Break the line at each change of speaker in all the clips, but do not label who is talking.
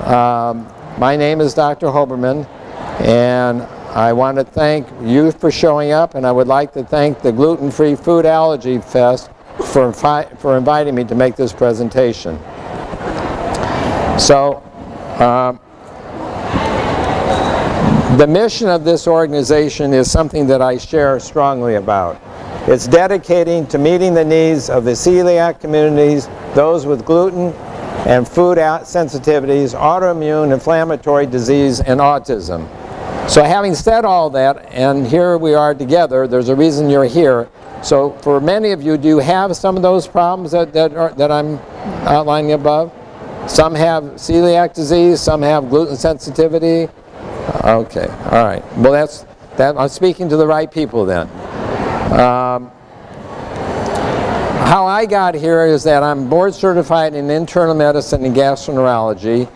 My name is Dr. Hoberman, and I want to thank you for showing up, and I would like to thank the Gluten-Free Food Allergy Fest for inviting me to make this presentation. So, the mission of this organization is something that I share strongly about. It's dedicating to meeting the needs of the celiac communities, those with gluten and food sensitivities, autoimmune, inflammatory disease, and autism. So having said all that, and here we are together, there's a reason you're here. So for many of you, do you have some of those problems that I'm outlining above? Some have celiac disease, some have gluten sensitivity. Okay, all right. Well, I'm speaking to the right people then. How I got here is that I'm board certified in internal medicine and gastroenterology,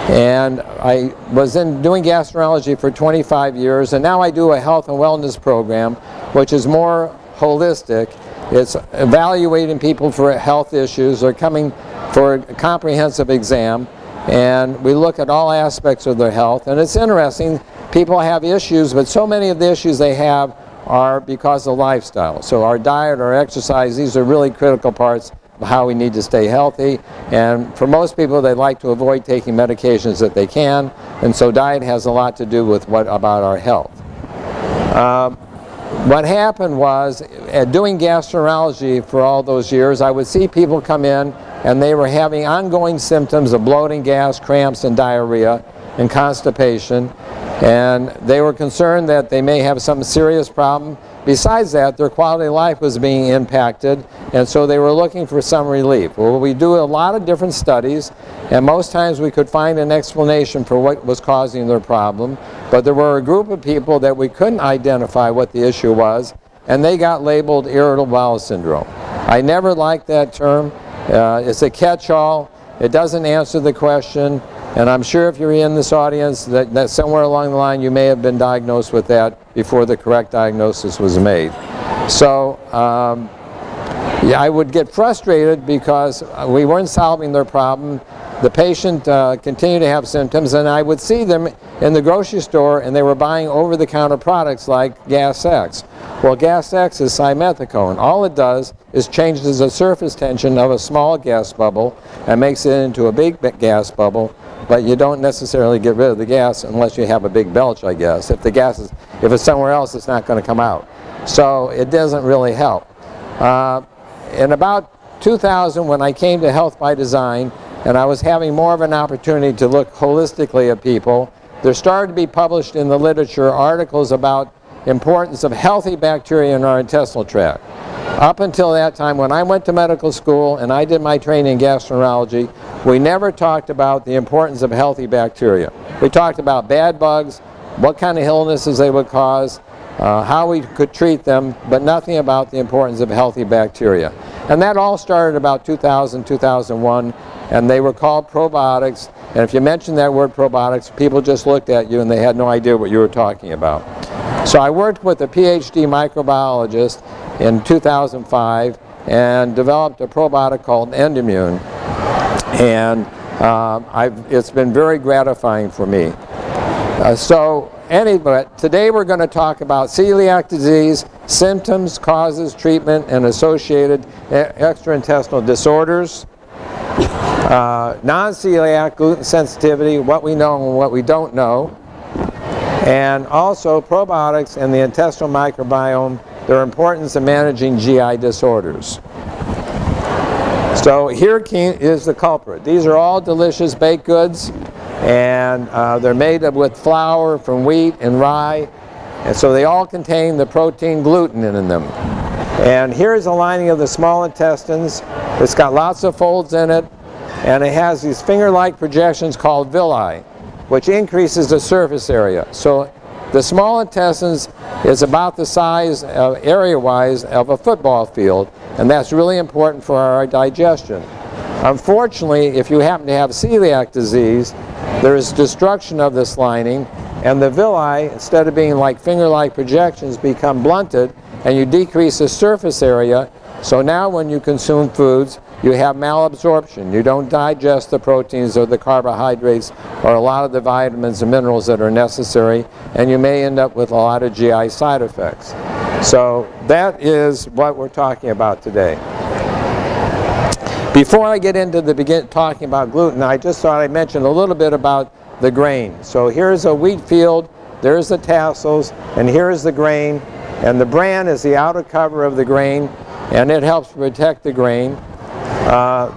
and I was doing gastroenterology for 25 years, and now I do a health and wellness program, which is more holistic. It's evaluating people for health issues. They're coming for a comprehensive exam, and we look at all aspects of their health. And it's interesting, people have issues, but so many of the issues they have are because of lifestyle. So our diet, our exercise, these are really critical parts of how we need to stay healthy. And for most people, they like to avoid taking medications that they can, and so diet has a lot to do with about our health. What happened was, doing gastroenterology for all those years, I would see people come in and they were having ongoing symptoms of bloating, gas, cramps, and diarrhea, and constipation. And they were concerned that they may have some serious problem. Besides that, their quality of life was being impacted, and so they were looking for some relief. Well, we do a lot of different studies, and most times we could find an explanation for what was causing their problem, but there were a group of people that we couldn't identify what the issue was, and they got labeled irritable bowel syndrome. I never liked that term. It's a catch-all. It doesn't answer the question. And I'm sure if you're in this audience that somewhere along the line you may have been diagnosed with that before the correct diagnosis was made. So yeah, I would get frustrated because we weren't solving their problem. The patient continued to have symptoms, and I would see them in the grocery store and they were buying over-the-counter products like Gas X. Well, Gas X is simethicone. All it does is changes the surface tension of a small gas bubble and makes it into a big gas bubble. But you don't necessarily get rid of the gas unless you have a big belch, I guess. If it's somewhere else, it's not going to come out. So it doesn't really help. In about 2000, when I came to Health by Design, and I was having more of an opportunity to look holistically at people, there started to be published in the literature articles about importance of healthy bacteria in our intestinal tract. Up until that time, when I went to medical school and I did my training in gastroenterology, we never talked about the importance of healthy bacteria. We talked about bad bugs, what kind of illnesses they would cause, how we could treat them, but nothing about the importance of healthy bacteria. And that all started about 2000, 2001, and they were called probiotics. And if you mentioned that word probiotics, people just looked at you and they had no idea what you were talking about. So I worked with a PhD microbiologist in 2005 and developed a probiotic called EndoMune. And it's been very gratifying for me. So anyway, today we're going to talk about celiac disease, symptoms, causes, treatment, and associated extra-intestinal disorders, non-celiac gluten sensitivity, what we know and what we don't know, and also probiotics and the intestinal microbiome, their importance in managing GI disorders. So here is the culprit. These are all delicious baked goods, and they're made with flour from wheat and rye, and so they all contain the protein gluten in them. And here's a lining of the small intestines. It's got lots of folds in it, and it has these finger-like projections called villi, which increases the surface area. So the small intestines is about the size, area-wise, of a football field, and that's really important for our digestion. Unfortunately, if you happen to have celiac disease, there is destruction of this lining, and the villi, instead of being like finger-like projections, become blunted, and you decrease the surface area. So now when you consume foods, you have malabsorption. You don't digest the proteins or the carbohydrates or a lot of the vitamins and minerals that are necessary, and you may end up with a lot of GI side effects. So that is what we're talking about today. Before I get into talking about gluten, I just thought I'd mention a little bit about the grain. So here's a wheat field, there's the tassels, and here's the grain, and the bran is the outer cover of the grain, and it helps protect the grain.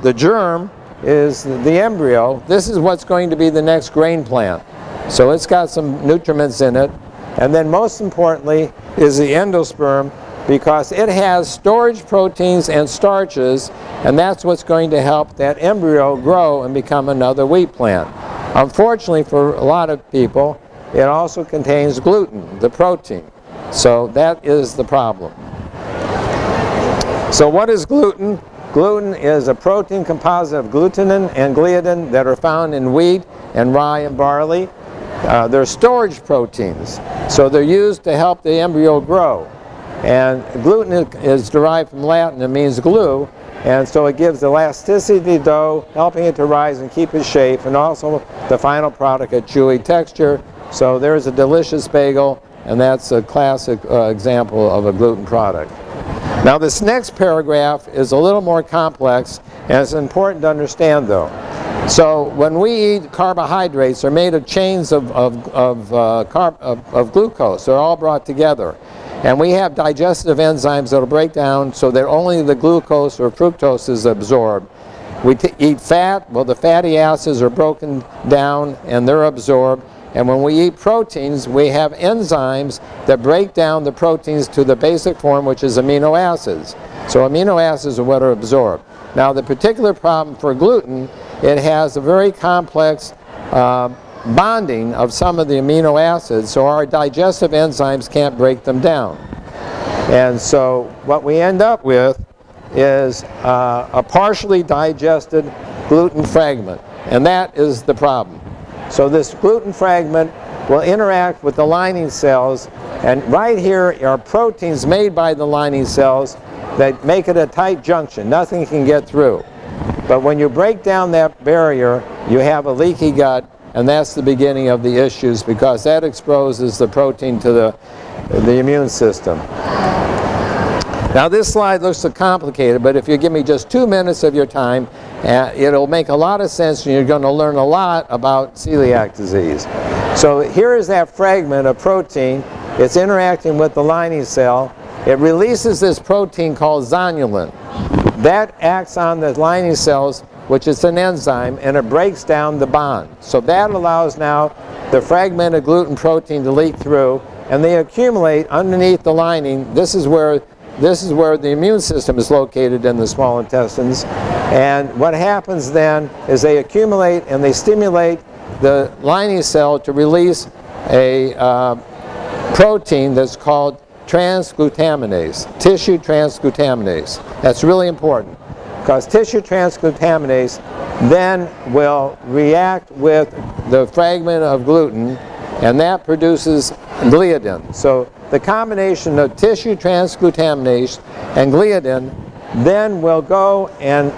The germ is the embryo. This is what's going to be the next grain plant. So it's got some nutriments in it, and then most importantly is the endosperm, because it has storage proteins and starches, and that's what's going to help that embryo grow and become another wheat plant. Unfortunately for a lot of people, it also contains gluten, the protein. So that is the problem. So what is gluten? Gluten is a protein composite of glutenin and gliadin that are found in wheat and rye and barley. They're storage proteins, so they're used to help the embryo grow. And gluten is derived from Latin, it means glue, and so it gives elasticity to dough, helping it to rise and keep its shape, and also the final product a chewy texture. So there's a delicious bagel, and that's a classic example of a gluten product. Now this next paragraph is a little more complex, and it's important to understand though. So when we eat carbohydrates, they're made of chains of glucose. They're all brought together. And we have digestive enzymes that will break down so that only the glucose or fructose is absorbed. We eat fat, well the fatty acids are broken down and they're absorbed. And when we eat proteins, we have enzymes that break down the proteins to the basic form, which is amino acids. So amino acids are what are absorbed. Now the particular problem for gluten, it has a very complex bonding of some of the amino acids, so our digestive enzymes can't break them down. And so what we end up with is a partially digested gluten fragment, and that is the problem. So this gluten fragment will interact with the lining cells, and right here are proteins made by the lining cells that make it a tight junction. Nothing can get through. But when you break down that barrier, you have a leaky gut, and that's the beginning of the issues, because that exposes the protein to the immune system. Now this slide looks so complicated, but if you give me just 2 minutes of your time, it'll make a lot of sense, and you're going to learn a lot about celiac disease. So here is that fragment of protein. It's interacting with the lining cell. It releases this protein called zonulin. That acts on the lining cells, which is an enzyme, and it breaks down the bond. So that allows now the fragmented gluten protein to leak through, and they accumulate underneath the lining. This is where the immune system is located in the small intestines. And what happens then is they accumulate and they stimulate the lining cell to release a protein that's called transglutaminase, tissue transglutaminase. That's really important, because tissue transglutaminase then will react with the fragment of gluten, and that produces gliadin. So the combination of tissue transglutaminase and gliadin then will go and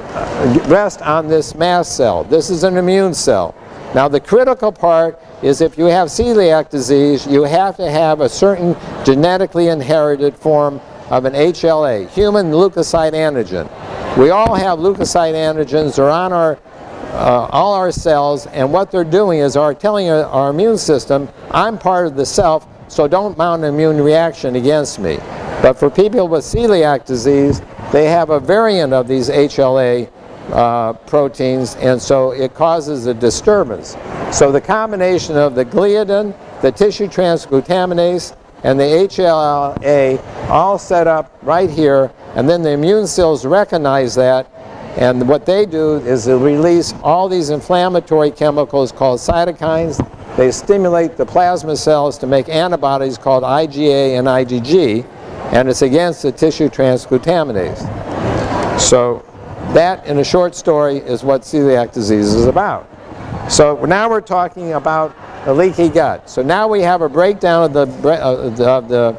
rest on this mast cell. This is an immune cell. Now the critical part is if you have celiac disease, you have to have a certain genetically inherited form of an HLA, human leukocyte antigen. We all have leukocyte antigens. They're on all our cells, and what they're doing is telling our immune system, I'm part of the self, so don't mount an immune reaction against me. But for people with celiac disease, they have a variant of these HLA proteins, and so it causes a disturbance. So the combination of the gliadin, the tissue transglutaminase, and the HLA all set up right here, and then the immune cells recognize that, and what they do is they release all these inflammatory chemicals called cytokines. They stimulate the plasma cells to make antibodies called IgA and IgG, and it's against the tissue transglutaminase. So that, in a short story, is what celiac disease is about. So now we're talking about the leaky gut. So now we have a breakdown of the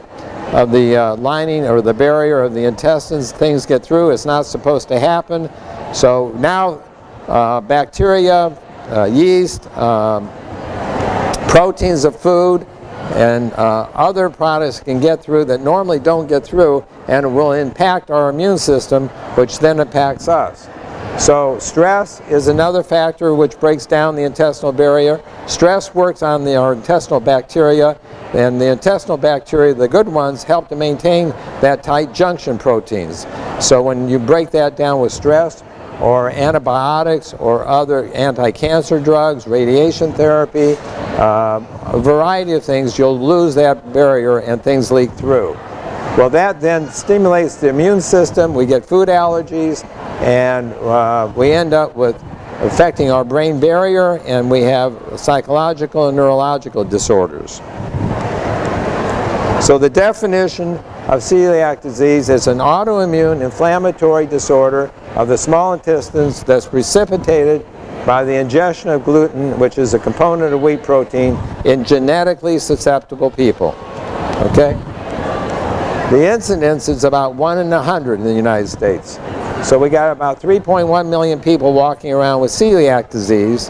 lining or the barrier of the intestines. Things get through. It's not supposed to happen. So now bacteria, yeast, proteins of food, and other products can get through that normally don't get through, and it will impact our immune system, which then impacts us. So stress is another factor which breaks down the intestinal barrier. Stress works on our intestinal bacteria, and the intestinal bacteria, the good ones, help to maintain that tight junction proteins. So when you break that down with stress, or antibiotics, or other anti-cancer drugs, radiation therapy, a variety of things, you'll lose that barrier and things leak through. Well, that then stimulates the immune system. We get food allergies, and we end up with affecting our brain barrier, and we have psychological and neurological disorders. So the definition of celiac disease is an autoimmune inflammatory disorder of the small intestines that's precipitated by the ingestion of gluten, which is a component of wheat protein, in genetically susceptible people. Okay? The incidence is about 1 in 100 in the United States. So we got about 3.1 million people walking around with celiac disease,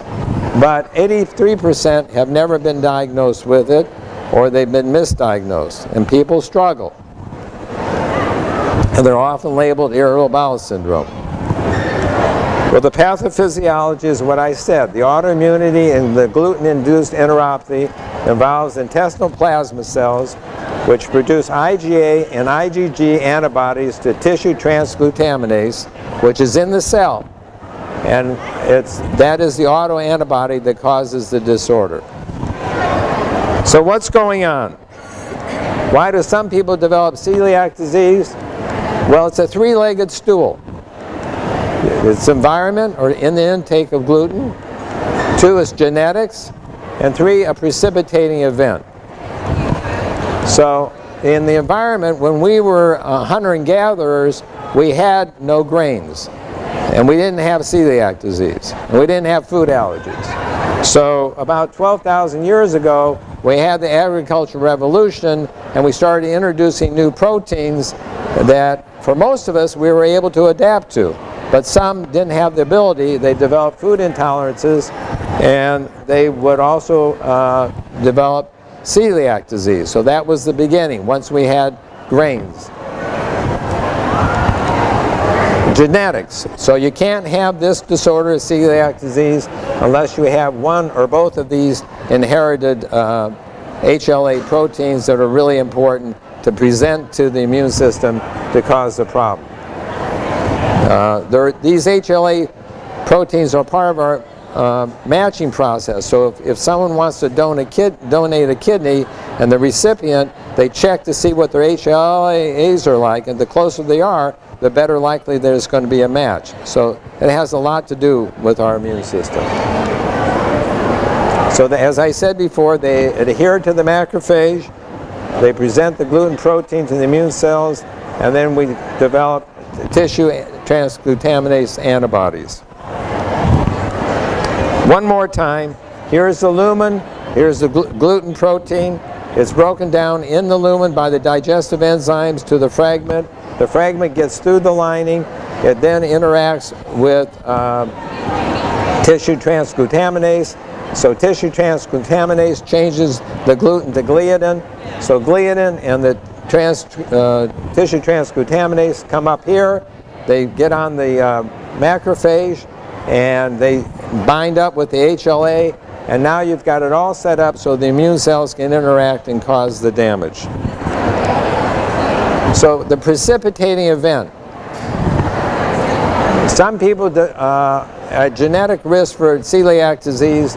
but 83% have never been diagnosed with it, or they've been misdiagnosed, and people struggle. And they're often labeled irritable bowel syndrome. Well, the pathophysiology is what I said. The autoimmunity and the gluten-induced enteropathy involves intestinal plasma cells, which produce IgA and IgG antibodies to tissue transglutaminase, which is in the cell. And that is the autoantibody that causes the disorder. So what's going on? Why do some people develop celiac disease? Well, it's a three-legged stool. It's environment, or in the intake of gluten. 2 is genetics. And 3, a precipitating event. So in the environment, when we were hunter and gatherers, we had no grains. And we didn't have celiac disease. And we didn't have food allergies. So about 12,000 years ago, we had the agricultural revolution, and we started introducing new proteins that, for most of us, we were able to adapt to. But some didn't have the ability. They developed food intolerances, and they would also develop celiac disease. So that was the beginning, once we had grains. Genetics. So you can't have this disorder, celiac disease, unless you have one or both of these inherited HLA proteins that are really important to present to the immune system to cause the problem. These HLA proteins are part of our matching process. So if someone wants to donate a kidney, and the recipient, they check to see what their HLAs are like, and the closer they are, the better likely there's going to be a match. So it has a lot to do with our immune system. So as I said before, they adhere to the macrophage, they present the gluten protein to the immune cells, and then we develop tissue transglutaminase antibodies. One more time, here's the lumen, here's the gluten protein. It's broken down in the lumen by the digestive enzymes to the fragment. The fragment gets through the lining. It then interacts with tissue transglutaminase. So tissue transglutaminase changes the gluten to gliadin. So gliadin and the tissue transglutaminase come up here. They get on the macrophage, and they bind up with the HLA. And now you've got it all set up so the immune cells can interact and cause the damage. So the precipitating event. Some people at genetic risk for celiac disease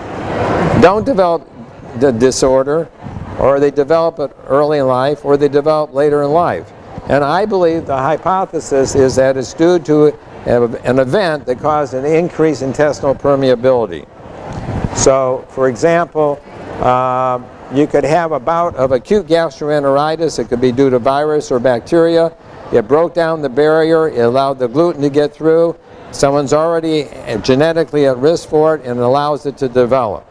don't develop the disorder, or they develop it early in life, or they develop later in life. And I believe the hypothesis is that it's due to an event that caused an increase in intestinal permeability. So, for example, you could have a bout of acute gastroenteritis. It could be due to virus or bacteria. It broke down the barrier. It allowed the gluten to get through. Someone's already genetically at risk for it, and it allows it to develop.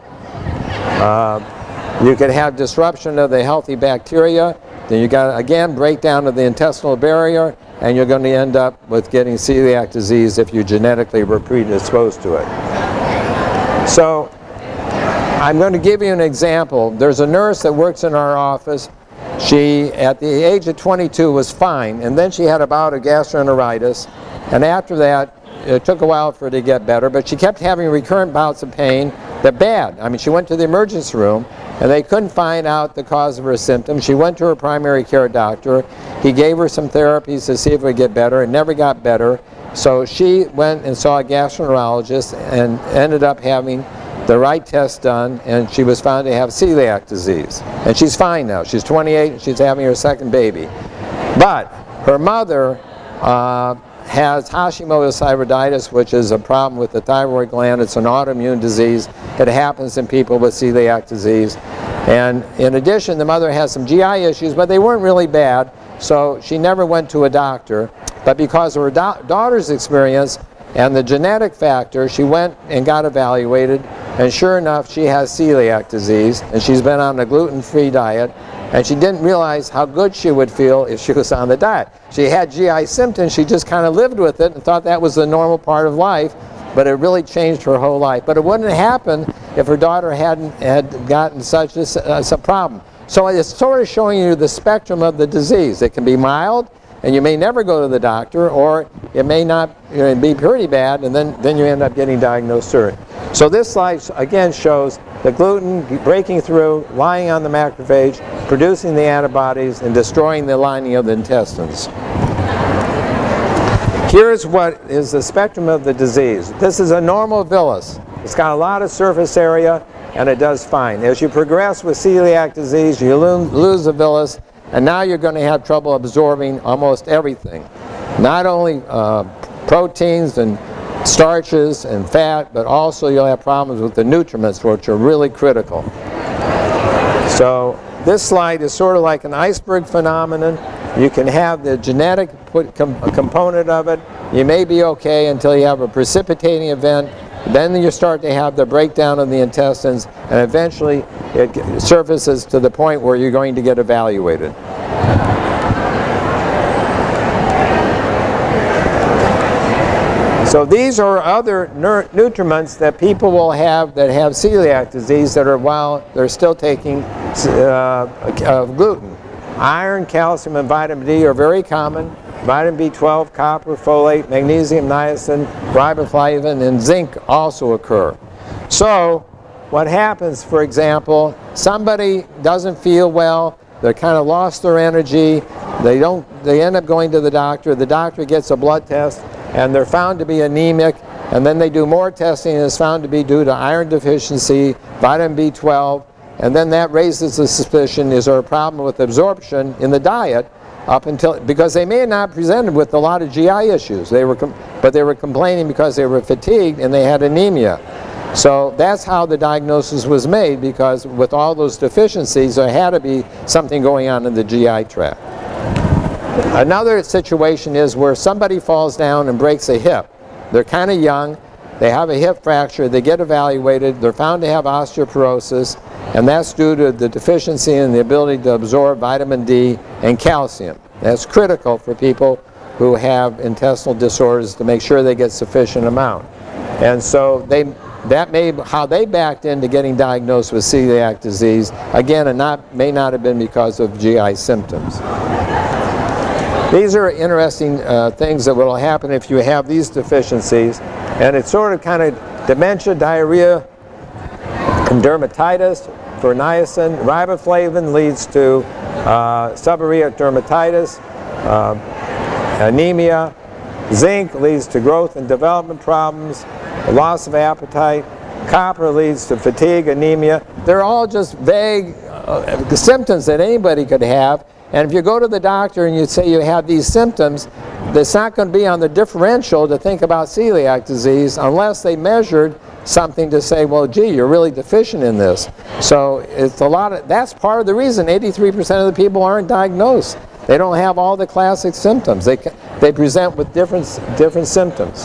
You could have disruption of the healthy bacteria. Then you got, again, breakdown of the intestinal barrier. and you're going to end up with getting celiac disease if you genetically were predisposed to it. So I'm going to give you an example. There's a nurse that works in our office. She, at the age of 22, was fine, and then she had a bout of gastroenteritis, and after that, it took a while for her to get better, but she kept having recurrent bouts of pain. They're bad. I mean, she went to the emergency room, and they couldn't find out the cause of her symptoms. She went to her primary care doctor. He gave her some therapies to see if it would get better. It never got better. So she went and saw a gastroenterologist and ended up having the right test done, and she was found to have celiac disease. And she's fine now. She's 28, and she's having her second baby. But her mother has Hashimoto's thyroiditis, which is a problem with the thyroid gland. It's an autoimmune disease. It happens in people with celiac disease. And in addition, the mother has some GI issues, but they weren't really bad, so she never went to a doctor. But because of her daughter's experience and the genetic factor, she went and got evaluated, and sure enough, she has celiac disease, and she's been on a gluten-free diet, and she didn't realize how good she would feel if she was on the diet. She had GI symptoms, she just kind of lived with it and thought that was the normal part of life, but it really changed her whole life. But it wouldn't have happened if her daughter had gotten such a problem. So it's sort of showing you the spectrum of the disease. It can be mild, and you may never go to the doctor, or it may not be pretty bad, and then you end up getting diagnosed early. So this slide again shows the gluten breaking through, lying on the macrophage, producing the antibodies, and destroying the lining of the intestines. Here's what is the spectrum of the disease. This is a normal villus. It's got a lot of surface area, and it does fine. As you progress with celiac disease, you lose the villus, and now you're going to have trouble absorbing almost everything. Not only proteins and starches and fat, but also you'll have problems with the nutriments, which are really critical. So this slide is sort of like an iceberg phenomenon. You can have the genetic component of it. You may be okay until you have a precipitating event. Then you start to have the breakdown of the intestines, and eventually it surfaces to the point where you're going to get evaluated. So these are other nutriments that people will have that have celiac disease that are while they're still taking gluten. Iron, calcium, and vitamin D are very common. Vitamin B12, copper, folate, magnesium, niacin, riboflavin, and zinc also occur. So what happens, for example, somebody doesn't feel well, they kind of lost their energy, they end up going to the doctor gets a blood test, and they're found to be anemic, and then they do more testing and it's found to be due to iron deficiency, vitamin B12, and then that raises the suspicion, is there a problem with absorption in the diet? Because they may have not presented with a lot of GI issues, but they were complaining because they were fatigued and they had anemia. So that's how the diagnosis was made, because with all those deficiencies there had to be something going on in the GI tract. Another situation is where somebody falls down and breaks a hip. They're kind of young, they have a hip fracture, they get evaluated, they're found to have osteoporosis, and that's due to the deficiency in the ability to absorb vitamin D and calcium. That's critical for people who have intestinal disorders to make sure they get sufficient amount. And so that may how they backed into getting diagnosed with celiac disease. Again, it may not have been because of GI symptoms. These are interesting things that will happen if you have these deficiencies, and it's sort of kind of dementia, diarrhea, and dermatitis. For niacin, riboflavin leads to seborrheic dermatitis, anemia. Zinc leads to growth and development problems, loss of appetite. Copper leads to fatigue, anemia. They're all just vague symptoms that anybody could have. And if you go to the doctor and you say you have these symptoms, it's not going to be on the differential to think about celiac disease unless they measured something to say, well, gee, you're really deficient in this. So it's that's part of the reason 83% of the people aren't diagnosed. They don't have all the classic symptoms. They present with different symptoms.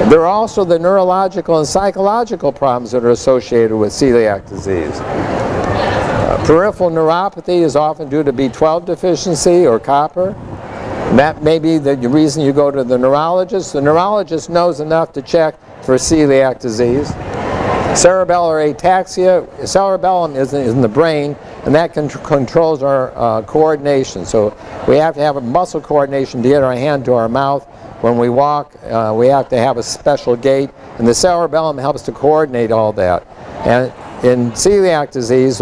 There are also the neurological and psychological problems that are associated with celiac disease. Peripheral neuropathy is often due to B12 deficiency or copper. That may be the reason you go to the neurologist. The neurologist knows enough to check for celiac disease. Cerebellar ataxia, cerebellum is in the brain, and that controls our coordination. So we have to have a muscle coordination to get our hand to our mouth. When we walk, we have to have a special gait, and the cerebellum helps to coordinate all that. And in celiac disease,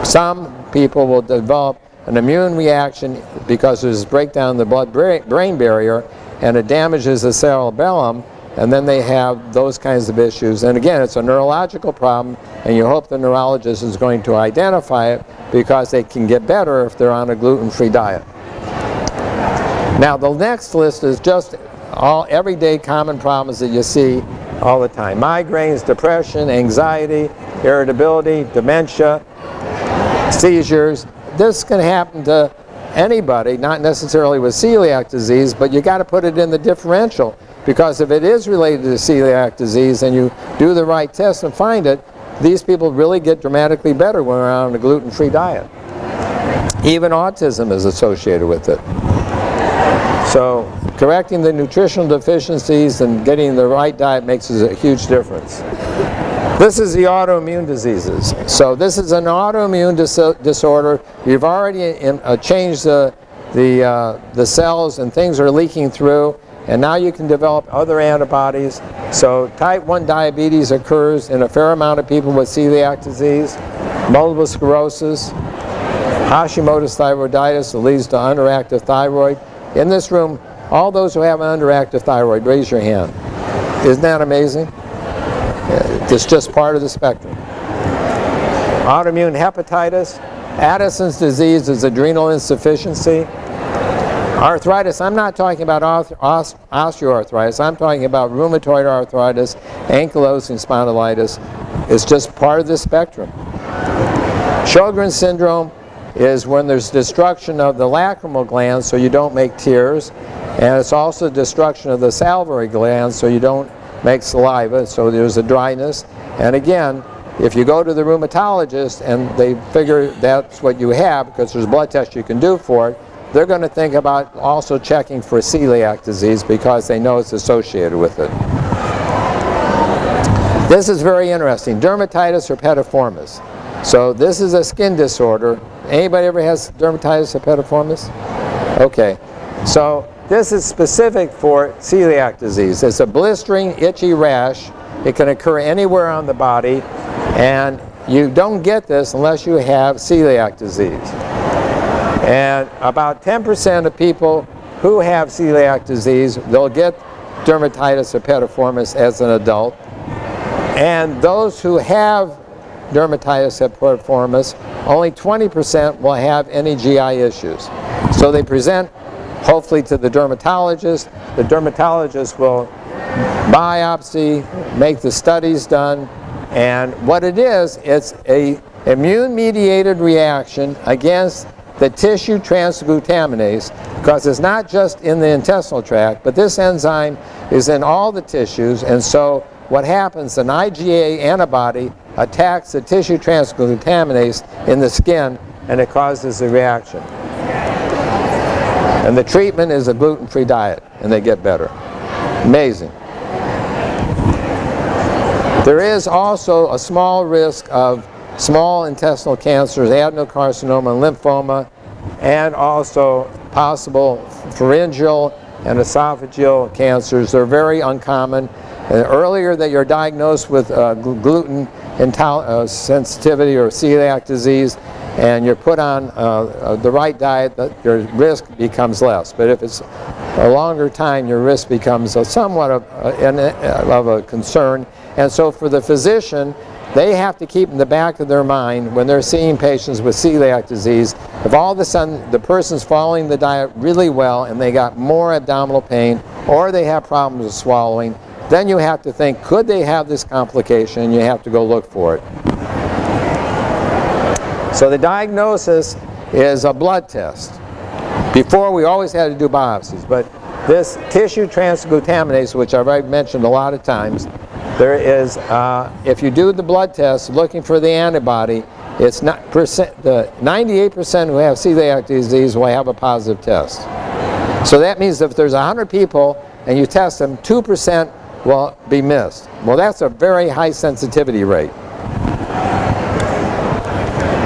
some people will develop an immune reaction because there's breakdown in the blood-brain barrier, and it damages the cerebellum, and then they have those kinds of issues. And again, it's a neurological problem, and you hope the neurologist is going to identify it because they can get better if they're on a gluten-free diet. Now, the next list is just all everyday common problems that you see all the time. Migraines, depression, anxiety, irritability, dementia, seizures. This can happen to anybody, not necessarily with celiac disease, but you got to put it in the differential, because if it is related to celiac disease and you do the right test and find it, these people really get dramatically better when they're on a gluten-free diet. Even autism is associated with it. So correcting the nutritional deficiencies and getting the right diet makes a huge difference. This is the autoimmune diseases. So this is an autoimmune disorder. You've already changed the cells, and things are leaking through, and now you can develop other antibodies. So type 1 diabetes occurs in a fair amount of people with celiac disease, multiple sclerosis, Hashimoto's thyroiditis that leads to underactive thyroid. In this room, all those who have an underactive thyroid, raise your hand. Isn't that amazing? It's just part of the spectrum. Autoimmune hepatitis, Addison's disease is adrenal insufficiency. Arthritis, I'm not talking about osteoarthritis, I'm talking about rheumatoid arthritis, ankylosing spondylitis. It's just part of the spectrum. Sjogren's syndrome is when there's destruction of the lacrimal glands so you don't make tears, and it's also destruction of the salivary glands so you don't make saliva, so there's a dryness. And again, if you go to the rheumatologist and they figure that's what you have, because there's blood tests you can do for it, they're going to think about also checking for celiac disease because they know it's associated with it. This is very interesting, dermatitis herpetiformis. So this is a skin disorder. Anybody ever has dermatitis herpetiformis? Okay, so this is specific for celiac disease. It's a blistering, itchy rash. It can occur anywhere on the body, and you don't get this unless you have celiac disease. And about 10% of people who have celiac disease, they'll get dermatitis herpetiformis as an adult. And those who have dermatitis herpetiformis, only 20% will have any GI issues. So they present hopefully to the dermatologist. The dermatologist will biopsy, make the studies done, and what it is, it's a immune-mediated reaction against the tissue transglutaminase, because it's not just in the intestinal tract, but this enzyme is in all the tissues, and so what happens, an IgA antibody attacks the tissue transglutaminase in the skin, and it causes a reaction. And the treatment is a gluten-free diet, and they get better. Amazing. There is also a small risk of small intestinal cancers, adenocarcinoma, and lymphoma, and also possible pharyngeal and esophageal cancers. They're very uncommon. And the earlier that you're diagnosed with gluten sensitivity or celiac disease, and you're put on the right diet, your risk becomes less. But if it's a longer time, your risk becomes somewhat of a concern. And so for the physician, they have to keep in the back of their mind when they're seeing patients with celiac disease, if all of a sudden the person's following the diet really well and they got more abdominal pain or they have problems with swallowing, then you have to think, could they have this complication? And you have to go look for it. So the diagnosis is a blood test. Before, we always had to do biopsies, but this tissue transglutaminase, which I've already mentioned a lot of times, there is, if you do the blood test looking for the antibody, it's not the 98% who have celiac disease will have a positive test. So that means if there's 100 people and you test them, 2% will be missed. Well, that's a very high sensitivity rate.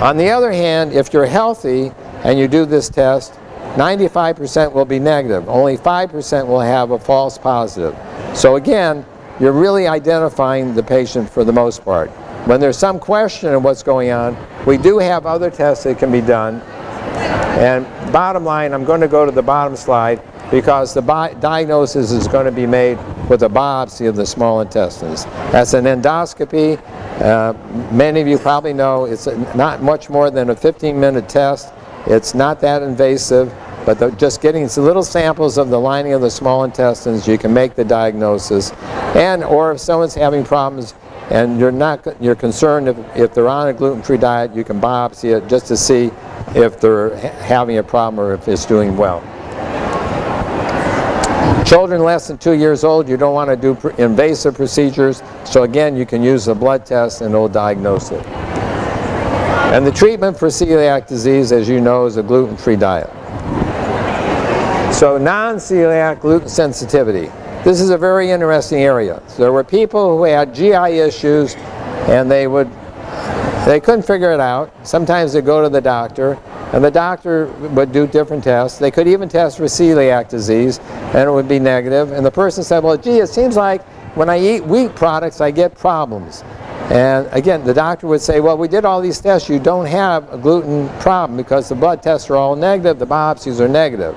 On the other hand, if you're healthy and you do this test, 95% will be negative. Only 5% will have a false positive. So again, you're really identifying the patient for the most part. When there's some question of what's going on, we do have other tests that can be done. And bottom line, I'm going to go to the bottom slide because the diagnosis is going to be made with a biopsy of the small intestines. That's an endoscopy. Many of you probably know it's not much more than a 15-minute test. It's not that invasive, but just getting little samples of the lining of the small intestines, you can make the diagnosis. And or if someone's having problems and you're concerned if they're on a gluten-free diet, you can biopsy it just to see if they're having a problem or if it's doing well. Children less than 2 years old, you don't want to do invasive procedures, so again you can use a blood test and it'll diagnose it. And the treatment for celiac disease, as you know, is a gluten-free diet. So non-celiac gluten sensitivity. This is a very interesting area. So there were people who had GI issues and they couldn't figure it out. Sometimes they go to the doctor and the doctor would do different tests. They could even test for celiac disease and it would be negative. And the person said, well, gee, it seems like when I eat wheat products, I get problems. And again, the doctor would say, well, we did all these tests. You don't have a gluten problem because the blood tests are all negative, the biopsies are negative.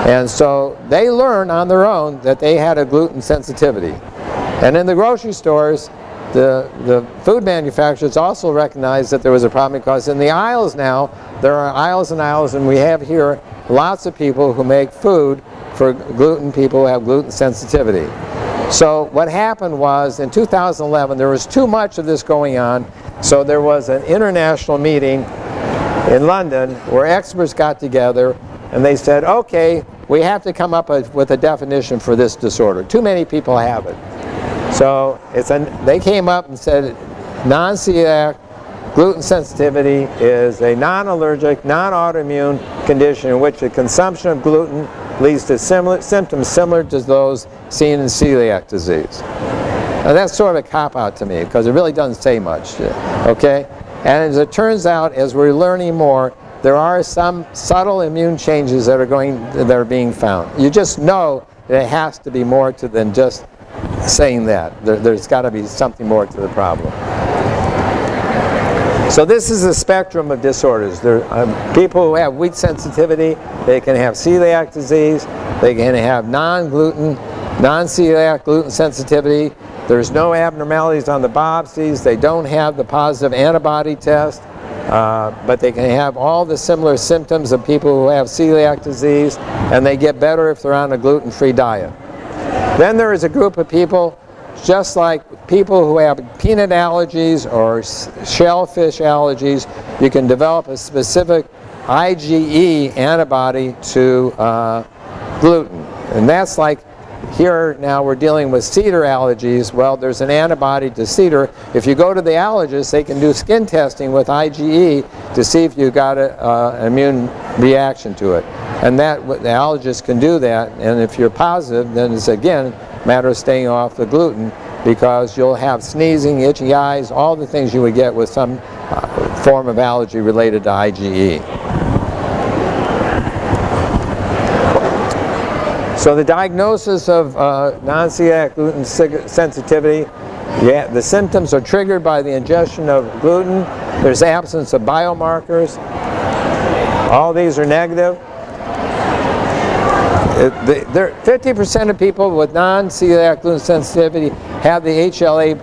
And so they learned on their own that they had a gluten sensitivity. And in the grocery stores, the food manufacturers also recognized that there was a problem because in the aisles now, there are aisles and aisles, and we have here lots of people who make food for gluten people who have gluten sensitivity. So what happened was in 2011 there was too much of this going on, so there was an international meeting in London where experts got together and they said, okay, we have to come up with a definition for this disorder. Too many people have it. So they came up and said non-celiac gluten sensitivity is a non-allergic, non-autoimmune condition in which the consumption of gluten leads to symptoms similar to those seen in celiac disease. Now that's sort of a cop-out to me because it really doesn't say much, okay? And as it turns out, as we're learning more, there are some subtle immune changes that are being found. You just know that it has to be more to than just saying that. There's got to be something more to the problem. So this is a spectrum of disorders. There are people who have wheat sensitivity, they can have celiac disease, they can have non-gluten, non-celiac gluten sensitivity. There's no abnormalities on the biopsies, they don't have the positive antibody test, but they can have all the similar symptoms of people who have celiac disease, and they get better if they're on a gluten-free diet. Then there is a group of people, just like people who have peanut allergies or shellfish allergies, you can develop a specific IgE antibody to gluten. And that's like, here now we're dealing with cedar allergies. Well, there's an antibody to cedar. If you go to the allergist, they can do skin testing with IgE to see if you've got an immune reaction to it. And the allergist can do that, and if you're positive, then it's again a matter of staying off the gluten because you'll have sneezing, itchy eyes, all the things you would get with some form of allergy related to IgE. So the diagnosis of non-celiac gluten sensitivity, the symptoms are triggered by the ingestion of gluten. There's absence of biomarkers. All these are negative. 50% of people with non-celiac gluten sensitivity have the HLA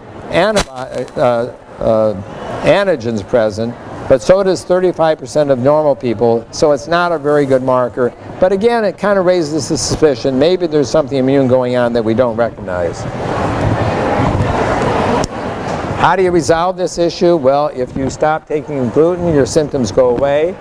antigens present, but so does 35% of normal people, so it's not a very good marker. But again, it kind of raises the suspicion maybe there's something immune going on that we don't recognize. How do you resolve this issue? Well, if you stop taking gluten, your symptoms go away.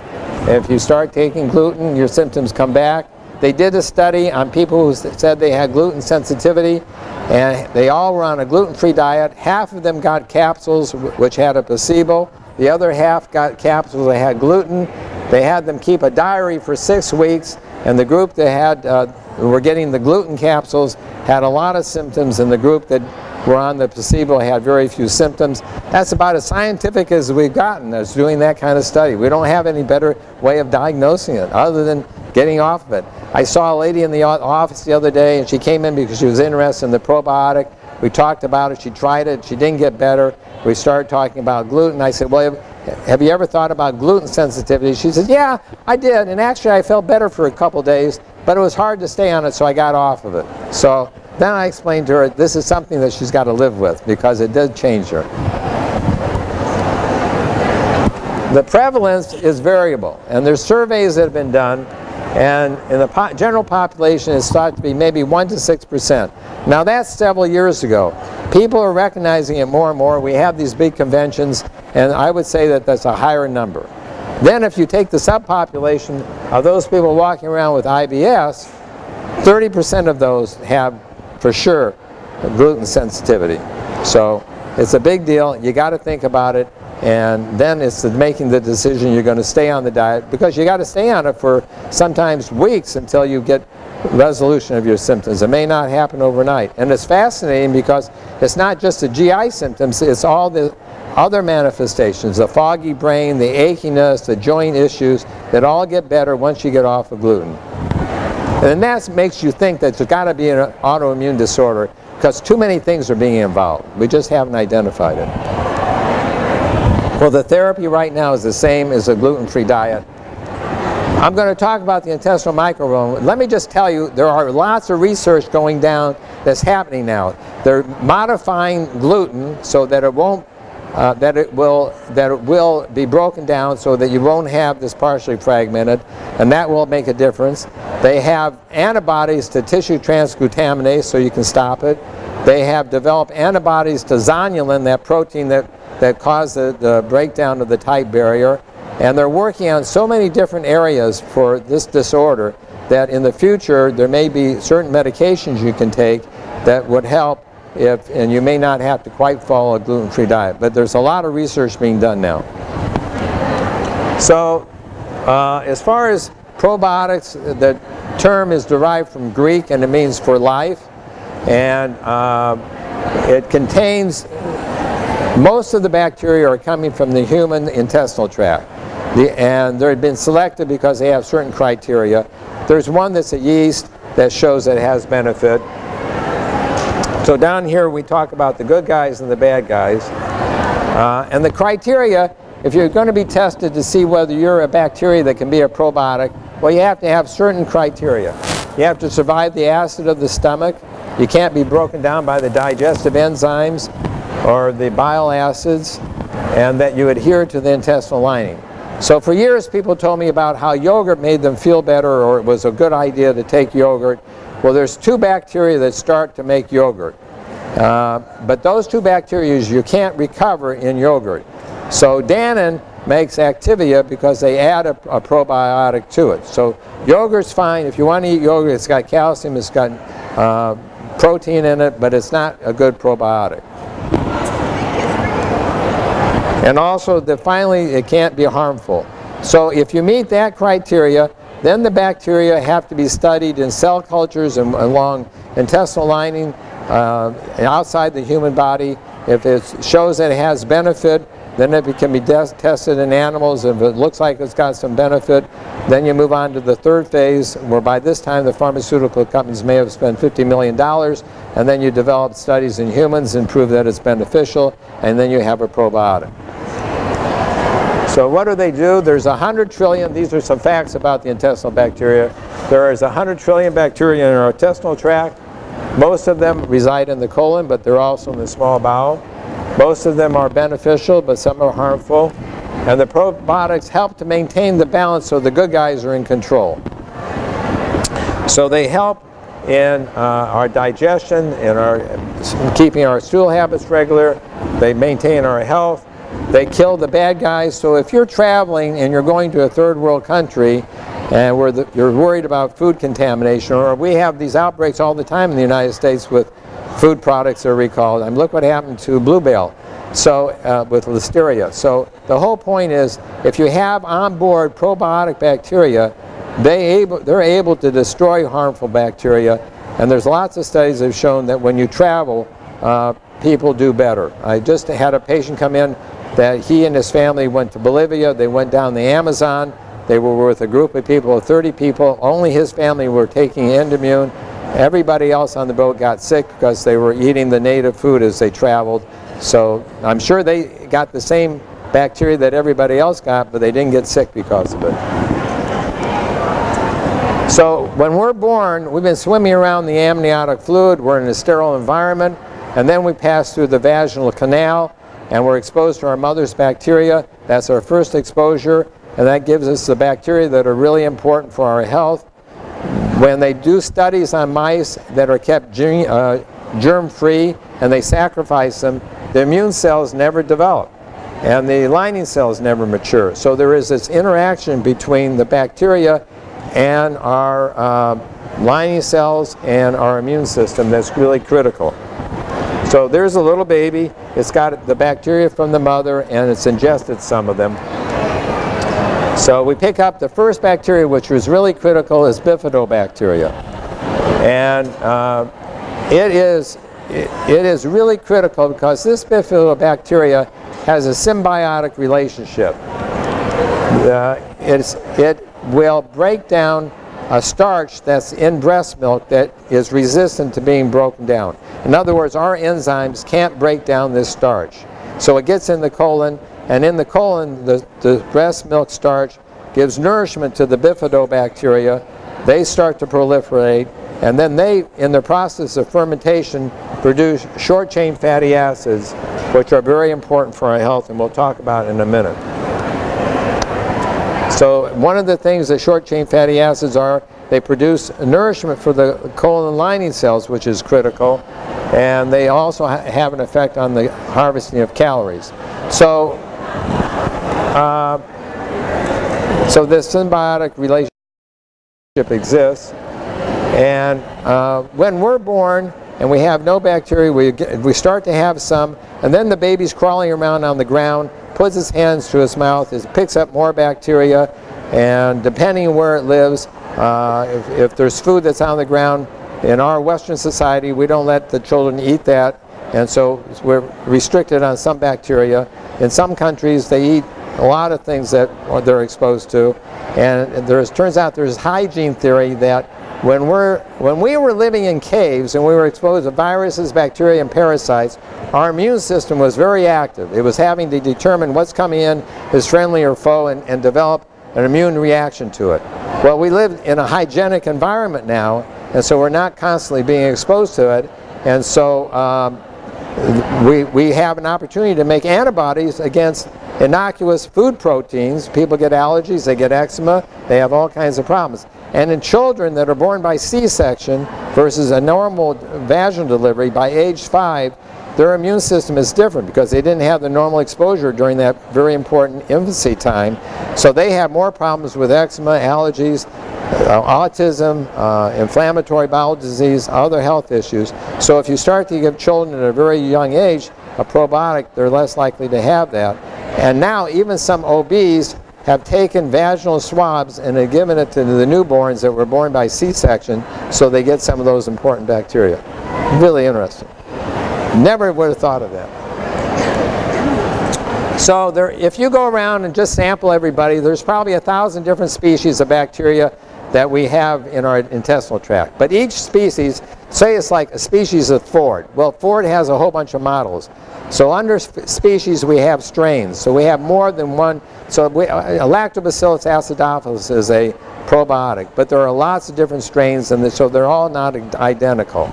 If you start taking gluten, your symptoms come back. They did a study on people who said they had gluten sensitivity, and they all were on a gluten-free diet. Half of them got capsules which had a placebo. The other half got capsules that had gluten. They had them keep a diary for 6 weeks, and the group that had, were getting the gluten capsules had a lot of symptoms, and the group that were on the placebo had very few symptoms. That's about as scientific as we've gotten as doing that kind of study. We don't have any better way of diagnosing it other than getting off of it. I saw a lady in the office the other day, and she came in because she was interested in the probiotic. We talked about it, she tried it, she didn't get better. We started talking about gluten. I said, well, have you ever thought about gluten sensitivity? She said, yeah, I did, and actually I felt better for a couple days, but it was hard to stay on it, so I got off of it. So then I explained to her this is something that she's got to live with because it did change her. The prevalence is variable, and there's surveys that have been done, and in the general population it's thought to be maybe 1 to 6%. Now that's several years ago. People are recognizing it more and more. We have these big conventions, and I would say that that's a higher number. Then if you take the subpopulation of those people walking around with IBS, 30% of those have, for sure, gluten sensitivity. So it's a big deal. You got to think about it, and then it's making the decision you're going to stay on the diet, because you got to stay on it for sometimes weeks until you get resolution of your symptoms. It may not happen overnight. And it's fascinating because it's not just the GI symptoms, it's all the other manifestations, the foggy brain, the achiness, the joint issues, that all get better once you get off of gluten. And that makes you think that there's got to be an autoimmune disorder because too many things are being involved. We just haven't identified it. Well, the therapy right now is the same as a gluten-free diet. I'm going to talk about the intestinal microbiome. Let me just tell you, there are lots of research going down that's happening now. They're modifying gluten so that it won't, that it will be broken down so that you won't have this partially fragmented, and that will make a difference. They have antibodies to tissue transglutaminase so you can stop it. They have developed antibodies to zonulin, that protein that causes the breakdown of the tight barrier. And they're working on so many different areas for this disorder that in the future there may be certain medications you can take that would help if, and you may not have to quite follow a gluten-free diet. But there's a lot of research being done now. So as far as probiotics, the term is derived from Greek and it means for life. And it contains, most of the bacteria are coming from the human intestinal tract. And they've been selected because they have certain criteria. There's one that's a yeast that shows that it has benefit. So down here we talk about the good guys and the bad guys. And the criteria, if you're going to be tested to see whether you're a bacteria that can be a probiotic, well, you have to have certain criteria. You have to survive the acid of the stomach. You can't be broken down by the digestive enzymes or the bile acids, and that you adhere to the intestinal lining. So for years people told me about how yogurt made them feel better, or it was a good idea to take yogurt. Well, there's two bacteria that start to make yogurt. But those two bacteria you can't recover in yogurt. So Dannon makes Activia because they add a probiotic to it. So yogurt's fine. If you want to eat yogurt, it's got calcium, it's got protein in it, but it's not a good probiotic. And also, finally, it can't be harmful. So if you meet that criteria, then the bacteria have to be studied in cell cultures and along intestinal lining outside the human body. If it shows that it has benefit, then it can be tested in animals. If it looks like it's got some benefit, then you move on to the third phase, where by this time the pharmaceutical companies may have spent $50 million, and then you develop studies in humans and prove that it's beneficial, and then you have a probiotic. So what do they do? There's 100 trillion, these are some facts about the intestinal bacteria. There is 100 trillion bacteria in our intestinal tract. Most of them reside in the colon, but they're also in the small bowel. Most of them are beneficial, but some are harmful. And the probiotics help to maintain the balance so the good guys are in control. So they help in our digestion, in our keeping our stool habits regular. They maintain our health. They kill the bad guys. So if you're traveling and you're going to a third world country and you're worried about food contamination, or we have these outbreaks all the time in the United States with food products that are recalled. I mean, look what happened to Blue Bale, so with listeria. So the whole point is, if you have on board probiotic bacteria, they're able to destroy harmful bacteria, and there's lots of studies that have shown that when you travel, people do better. I just had a patient come in that he and his family went to Bolivia. They went down the Amazon. They were with a group of people, 30 people. Only his family were taking EndoMune. Everybody else on the boat got sick because they were eating the native food as they traveled. So I'm sure they got the same bacteria that everybody else got, but they didn't get sick because of it. So when we're born, we've been swimming around the amniotic fluid. We're in a sterile environment, and then we pass through the vaginal canal, and we're exposed to our mother's bacteria. That's our first exposure, and that gives us the bacteria that are really important for our health. When they do studies on mice that are kept germ-free and they sacrifice them, the immune cells never develop and the lining cells never mature. So there is this interaction between the bacteria and our lining cells and our immune system that's really critical. So there's a little baby. It's got the bacteria from the mother and it's ingested some of them. So we pick up the first bacteria, which was really critical, is Bifidobacterium. And it is really critical because this Bifidobacteria has a symbiotic relationship. It will break down a starch that's in breast milk that is resistant to being broken down. In other words, our enzymes can't break down this starch. So it gets in the colon, and in the colon, the breast milk starch gives nourishment to the Bifidobacteria. They start to proliferate, and then they, in the process of fermentation, produce short-chain fatty acids, which are very important for our health, and we'll talk about in a minute. So one of the things that short-chain fatty acids are, they produce nourishment for the colon lining cells, which is critical, and they also have an effect on the harvesting of calories. So this symbiotic relationship exists, and when we're born and we have no bacteria, we start to have some, and then the baby's crawling around on the ground, puts his hands to his mouth, it picks up more bacteria, and depending on where it lives, if there's food that's on the ground, in our Western society we don't let the children eat that, and so we're restricted on some bacteria. In some countries they eat a lot of things that they're exposed to, and turns out there's hygiene theory that when we were living in caves and we were exposed to viruses, bacteria, and parasites, our immune system was very active. It was having to determine what's coming in is friendly or foe and develop an immune reaction to it. Well, we live in a hygienic environment now, and so we're not constantly being exposed to it, and so we have an opportunity to make antibodies against innocuous food proteins. People get allergies, they get eczema, they have all kinds of problems. And in children that are born by C-section versus a normal vaginal delivery, by age 5, their immune system is different because they didn't have the normal exposure during that very important infancy time. So they have more problems with eczema, allergies, autism, inflammatory bowel disease, other health issues. So if you start to give children at a very young age a probiotic, they're less likely to have that. And now even some OBs have taken vaginal swabs and have given it to the newborns that were born by C-section so they get some of those important bacteria. Really interesting. Never would have thought of that. So if you go around and just sample everybody, there's probably 1,000 different species of bacteria that we have in our intestinal tract. But each species, say it's like a species of Ford. Well, Ford has a whole bunch of models. So under species we have strains. So we have more than one. So Lactobacillus acidophilus is a probiotic, but there are lots of different strains, and so they're all not identical.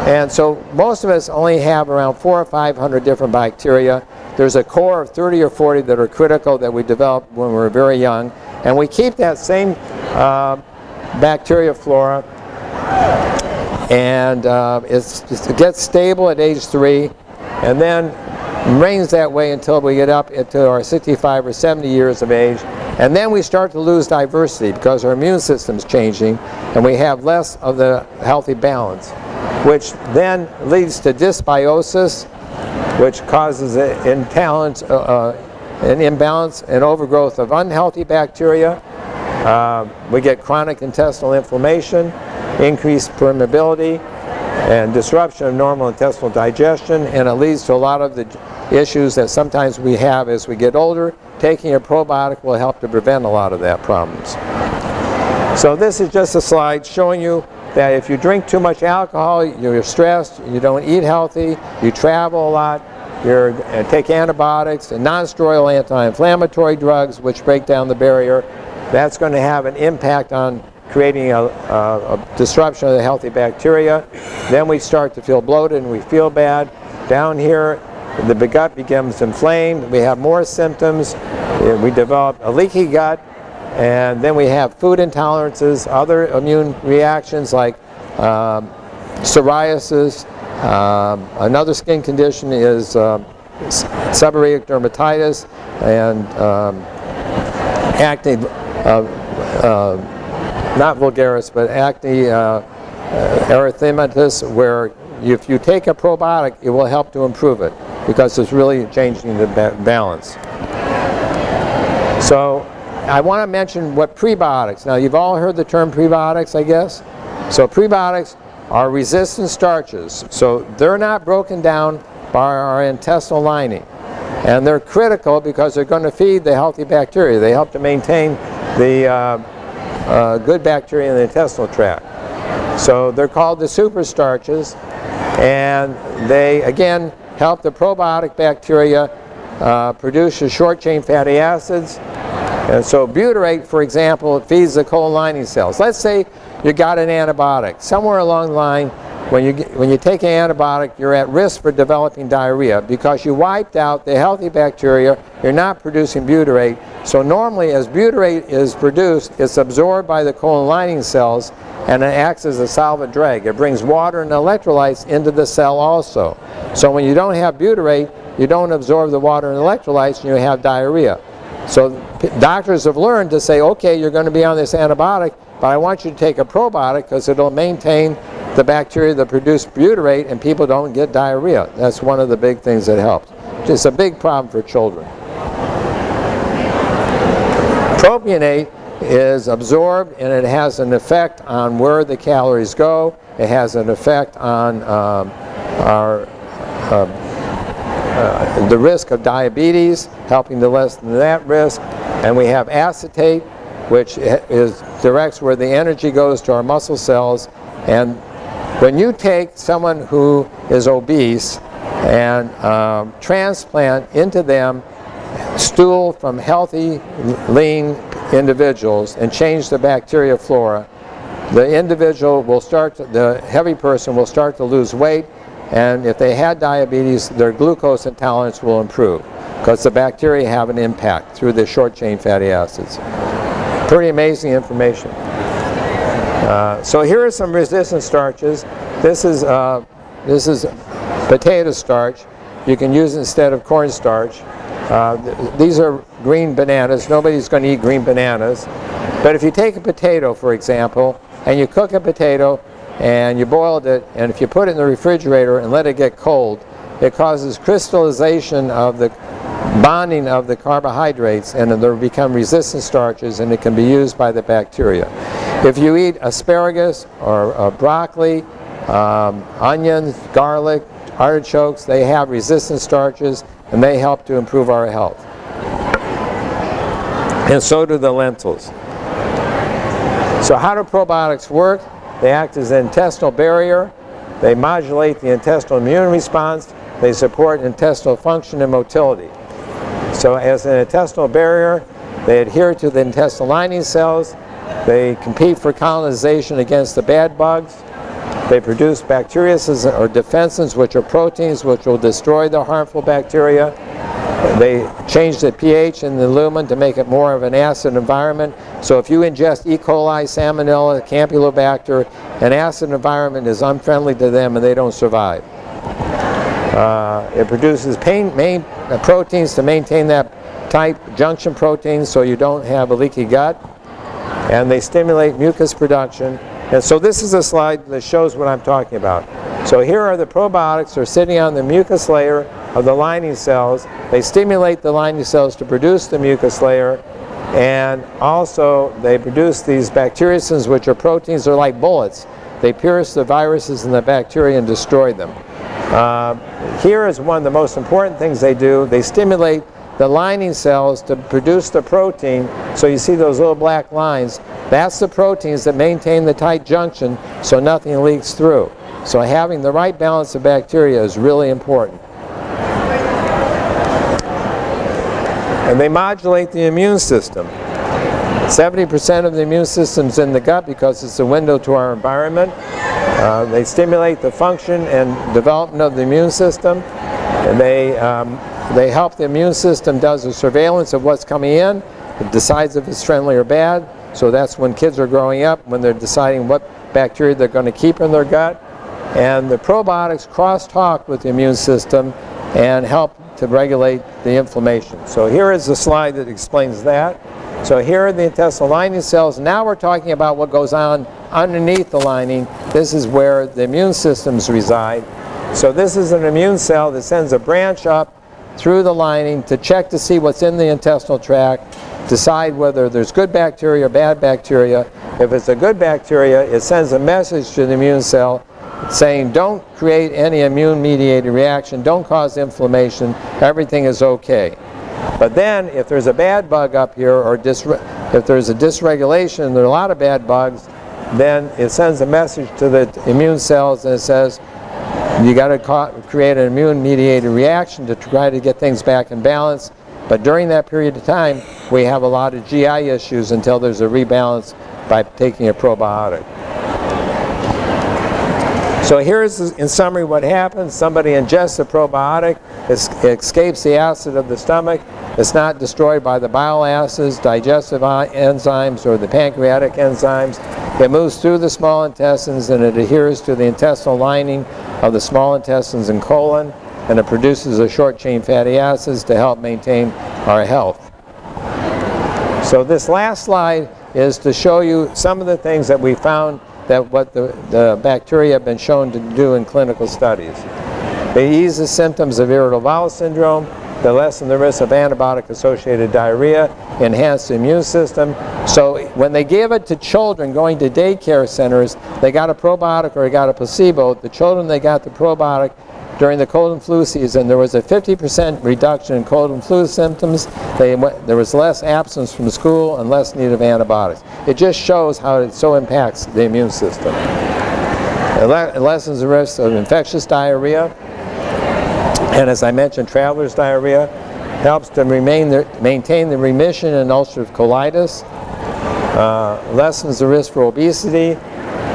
And so most of us only have around 400 or 500 different bacteria. There's a core of 30 or 40 that are critical that we developed when we were very young. And we keep that same bacteria flora, and it gets stable at age 3, and then remains that way until we get up into our 65 or 70 years of age. And then we start to lose diversity because our immune system's changing, and we have less of the healthy balance, which then leads to dysbiosis, which causes an imbalance and overgrowth of unhealthy bacteria. We get chronic intestinal inflammation, increased permeability, and disruption of normal intestinal digestion, and it leads to a lot of the issues that sometimes we have as we get older. Taking a probiotic will help to prevent a lot of that problems. So this is just a slide showing you that if you drink too much alcohol, you're stressed, you don't eat healthy, you travel a lot, you take antibiotics and non-steroidal anti-inflammatory drugs which break down the barrier. That's going to have an impact on creating a disruption of the healthy bacteria. Then we start to feel bloated and we feel bad. Down here, the gut becomes inflamed. We have more symptoms. We develop a leaky gut. And then we have food intolerances, other immune reactions like psoriasis. Another skin condition is seborrheic dermatitis and acne, not vulgaris, but acne erythematous, where if you take a probiotic, it will help to improve it because it's really changing the balance. So I want to mention what prebiotics. Now you've all heard the term prebiotics, I guess. So prebiotics are resistant starches. So they're not broken down by our intestinal lining. And they're critical because they're going to feed the healthy bacteria. They help to maintain the good bacteria in the intestinal tract. So they're called the super starches, and they again help the probiotic bacteria produce the short chain fatty acids. And so butyrate, for example, feeds the colon lining cells. Let's say you got an antibiotic. Somewhere along the line, when you take an antibiotic, you're at risk for developing diarrhea because you wiped out the healthy bacteria. You're not producing butyrate. So normally, as butyrate is produced, it's absorbed by the colon lining cells and it acts as a solvent drag. It brings water and electrolytes into the cell also. So when you don't have butyrate, you don't absorb the water and electrolytes and you have diarrhea. So doctors have learned to say, okay, you're going to be on this antibiotic, but I want you to take a probiotic because it'll maintain the bacteria that produce butyrate and people don't get diarrhea. That's one of the big things that helps. It's a big problem for children. Propionate is absorbed and it has an effect on where the calories go. It has an effect on the risk of diabetes, helping to lessen that risk. And we have acetate, which directs where the energy goes to our muscle cells. And when you take someone who is obese and transplant into them stool from healthy, lean individuals and change the bacteria flora, the individual will start to, the heavy person will start to lose weight, and if they had diabetes, their glucose intolerance will improve because the bacteria have an impact through the short chain fatty acids. Pretty amazing information. So here are some resistant starches. This is potato starch. You can use it instead of cornstarch. These are green bananas. Nobody's going to eat green bananas. But if you take a potato, for example, and you cook a potato and you boiled it, and if you put it in the refrigerator and let it get cold, it causes crystallization of the bonding of the carbohydrates, and they'll become resistant starches, and it can be used by the bacteria. If you eat asparagus or broccoli, onions, garlic, artichokes, they have resistant starches, and they help to improve our health. And so do the lentils. So how do probiotics work? They act as an intestinal barrier. They modulate the intestinal immune response. They support intestinal function and motility. So as an intestinal barrier, they adhere to the intestinal lining cells. They compete for colonization against the bad bugs. They produce bacteriaceins or defensins, which are proteins which will destroy the harmful bacteria. They change the pH in the lumen to make it more of an acid environment. So if you ingest E. coli, Salmonella, Campylobacter, an acid environment is unfriendly to them and they don't survive. It produces main proteins to maintain that type, junction proteins, so you don't have a leaky gut. And they stimulate mucus production. And so this is a slide that shows what I'm talking about. So here are the probiotics. They're sitting on the mucus layer of the lining cells. They stimulate the lining cells to produce the mucus layer. And also they produce these bacteriocins, which are proteins. They're like bullets. They pierce the viruses and the bacteria and destroy them. Here is one of the most important things they do. They stimulate the lining cells to produce the protein. So you see those little black lines. That's the proteins that maintain the tight junction so nothing leaks through. So having the right balance of bacteria is really important. And they modulate the immune system. 70% of the immune system is in the gut because it's a window to our environment. They stimulate the function and development of the immune system. And they help the immune system does a surveillance of what's coming in. It decides if it's friendly or bad. So that's when kids are growing up, when they're deciding what bacteria they're going to keep in their gut. And the probiotics cross-talk with the immune system and help to regulate the inflammation. So here is a slide that explains that. So here are the intestinal lining cells. Now we're talking about what goes on underneath the lining. This is where the immune systems reside. So this is an immune cell that sends a branch up through the lining to check to see what's in the intestinal tract, decide whether there's good bacteria or bad bacteria. If it's a good bacteria, it sends a message to the immune cell saying don't create any immune-mediated reaction, don't cause inflammation, everything is okay. But then if there's a bad bug up here, or if there's a dysregulation and there are a lot of bad bugs, then it sends a message to the immune cells and it says you got to create an immune-mediated reaction to try to get things back in balance. But during that period of time, we have a lot of GI issues until there's a rebalance by taking a probiotic. So here's, in summary, what happens. Somebody ingests a probiotic, it escapes the acid of the stomach, it's not destroyed by the bile acids, digestive enzymes, or the pancreatic enzymes. It moves through the small intestines and it adheres to the intestinal lining of the small intestines and colon, and it produces a short-chain fatty acids to help maintain our health. So this last slide is to show you some of the things that we found that what the bacteria have been shown to do in clinical studies. They ease the symptoms of irritable bowel syndrome, they lessen the risk of antibiotic-associated diarrhea, enhance the immune system. So when they gave it to children going to daycare centers, they got a probiotic or they got a placebo. The children, they got the probiotic during the cold and flu season. There was a 50% reduction in cold and flu symptoms. There was less absence from school and less need of antibiotics. It just shows how it so impacts the immune system. It lessens the risk of infectious diarrhea. And as I mentioned, traveler's diarrhea. Helps to maintain the remission in ulcerative colitis. Lessens the risk for obesity.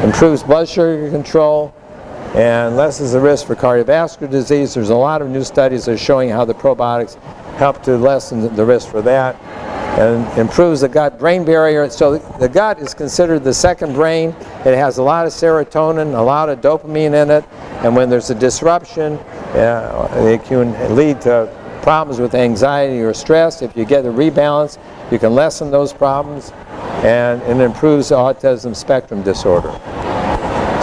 Improves blood sugar control. And lessens the risk for cardiovascular disease. There's a lot of new studies that are showing how the probiotics help to lessen the risk for that. And improves the gut-brain barrier. So the gut is considered the second brain. It has a lot of serotonin, a lot of dopamine in it. And when there's a disruption, it can lead to problems with anxiety or stress. If you get a rebalance, you can lessen those problems. And it improves autism spectrum disorder.